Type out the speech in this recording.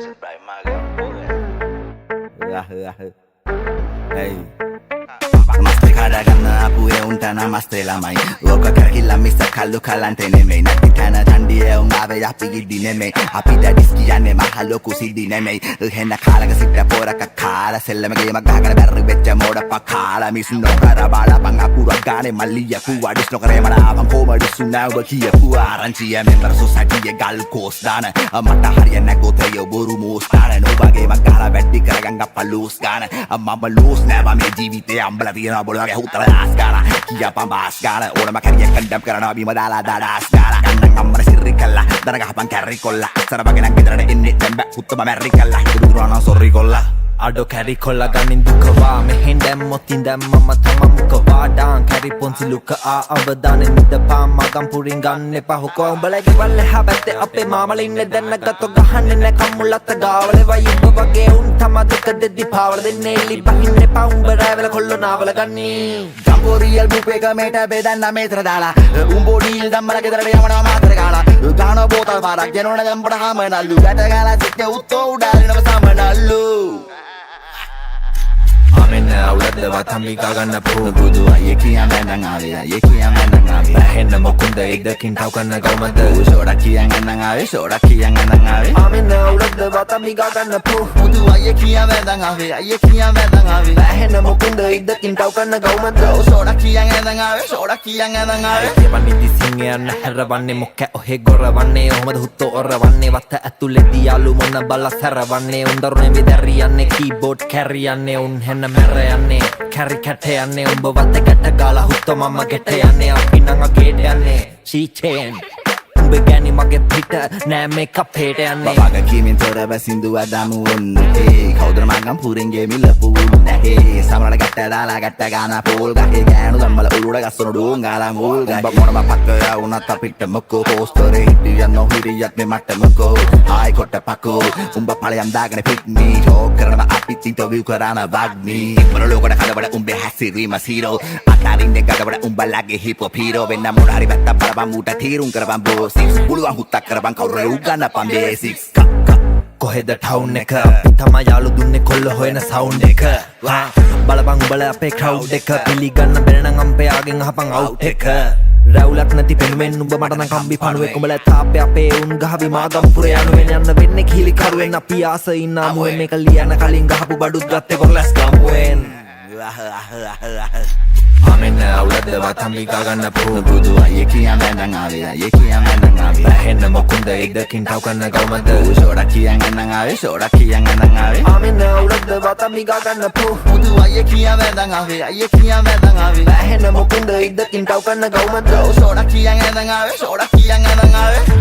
Hey. Namaste karagana apuye unta namaste lamai Loka kargilla missa kallu kalante nemei Natti tana tandiye un ave api giddi nemei Api dadis kiyanne maha loku siddi nemei Henna kaalaga sitta poraka kaala Sellamage magagana berri becca moda pakala Misun no karabala pang apura gane maliya kuwa Dis no kare mara abang koma disu na wakiya kuwa Aranciya member society ye gal coast dana Mata hariyanna gotheyo boru moos dana Nobage magala beddi karaganga palus gana Mama loos naba me ජීවිතේ අම්බලා තියනවා බොලවගේ හුත්තල දාස් ගාලා කියා පඹාස් ගාලා ඕනම කරියක් කණ්ඩම් කරනවා බීම දාලා දාඩාස් ගාලා කන්නන් අම්මර සිරි කල්ලා දර ගහපන් කැරි කොල්ලා අස්සර වගේ නම් ගෙදරට එන්නේ දැන් බෑ හුත්තම මැරි කල්ලා දුරුනා සොරි කොල්ලා අඩෝ කැරි කොල්ලා ගනින් දුකවා මෙහෙන් දැම්මොත් ඉඳන් මම තම මුකවා ඩාන් කැරි පොන්සි ලුක අවදානෙ නිදපා මගම් පුරින් ගන්න එපා හොකෝ උඹලගේ වල්ල හැබැත්තේ අපේ මාමල ඉන්නේ දැන් නැගතෝ ගහන්නේ නැ කම්මුලත් ගාවල වයි උඹ වගේ උන් තම දුක දෙදි පාවල දෙන්නේ එලි බහින්න එපා උඹ රැවල කොල්ලෝ නාවල ගන්නේ ජම්බෝරියල් බුපේ කමේට බෙදන්න මේතර දාලා උඹෝ ඩීල් දම්මල ගෙදරට යවනවා මාතර ගාලා ගාන බෝතල් පාරක් ගෙනවන දැම්පට හැමනල්ලු ගැට ගාලා සිට උත්තෝ උඩාලිනව සමනල්ලු Amen අවුලද වතම්මිකා ගන්න පො බුදු අය කියන් නැනන් ආවේ අය කියන් නැනන් ආවේ බැහෙන්න මොකුන්ද ඉදකින් ටව් කරන ගවමද ෂෝඩා කියන් නැනන් ආවේ ෂෝඩා කියන් නැනන් ආවේ Amen අවුලද වතම්මිකා ගන්න පො බුදු අය කියන් නැනන් ආවේ අය කියන් නැනන් ආවේ බැහෙන්න මොකුන්ද ඉදකින් ටව් කරන ගවමද ෂෝඩා කියන් නැනන් ආවේ ෂෝඩා කියන් නැනන් ආවේ කියවන්නේ සිංහයන් හැරවන්නේ මොකක් ඔහෙ ගොරවන්නේ ඔහමද හුත්තෝ ඔරවන්නේ වත ඇතුලේ යාලු මොන බල සරවන්නේ උන්දරුනේ විදරියන්නේ කීබෝඩ් කැරියන්නේ උන් හෙන්න මැරයන්නේ කැරි කැටයන්නේ උඹ වත ගැට ගාලා හුත්තෝ මම ගෙට යන්නේ අපි නං අගේට යන්නේ සීචෙන් උඹ ගැනි මගේ පිට නෑ මේක අපේට යන්නේ බබාග කීමින් තොරව සින්දුව දාමු ඔන්නේ කවුදර මංගම් පුරින් ගෙමි ලපු නැහැ සමරණ ගැට දාලා ගැට ගාන පෝල් ගහේ ගෑනු ගම්මල උළුඩ ගස්සන ඩෝන් ගාලා මූල් ගහ උඹ මොනම පක්කය වුණත් අපිට මොකෝ පෝස්ටරේ හිටියන් නොහිරියක් මේ මට මොකෝ ආයි කොට පකෝ උඹ ඵලයන් දාගෙන පිට්නි ටෝක් කරනවා අපිත් ඉන්ටර්විව් කරන වග්නි මොනලෝකට කඩවඩ උඹේ හැසිරීම සීරෝ අතාරින්නේ ගඩවඩ උඹලාගේ හිපොප් හීරෝ වෙන්න මොන හරි වැත්ත බලපන් මූට තීරුම් කරපන් බෝස් පුළුවන් හුත්තක් කරපන් කවුරු උගන්නපන් බේසික්ස් කොහෙද ටවුන් එක අපි තමයි යාළු දුන්නේ කොල්ල හොයන සවුන්ඩ් එක බලපන් උඹල අපේ ක්‍රවුඩ් එක පිළිගන්න බැරි නම් අම්පයාගෙන් අහපන් අවුට් එක රැවුලක් නැති පෙනුමෙන් උඹ මට නම් කම්බි පණුවෙක් උඹල තාපේ අපේ උන් ගහවි මාගම් පුර යනුවෙන් යන්න වෙන්නේ කිලි කරුවෙන් අපි ආස ඉන්න අමුවෙන් මේක ලියන කලින් ගහපු බඩුත් ගත්තේ කොල්ලස් ගම්වෙන් Amen අවුලද වතම්මිකා ගන්න පො බුදු අය කියන් නැනන් ආවේ අය කියන් නැනන් ආවේ බැහෙන්න මොකුන්ද ඉදකින් ටව් කරන ගවමද ෂෝඩා කියන් නැනන් ආවේ ෂෝඩා කියන් නැනන් ආවේ Amen අවුලද වතම්මිකා ගන්න පො බුදු අය කියන් නැනන් ආවේ අය කියන් නැනන් ආවේ බැහෙන්න මොකුන්ද ඉදකින් ටව් කරන ගවමද ෂෝඩා කියන් නැනන් ආවේ ෂෝඩා කියන් නැනන් ආවේ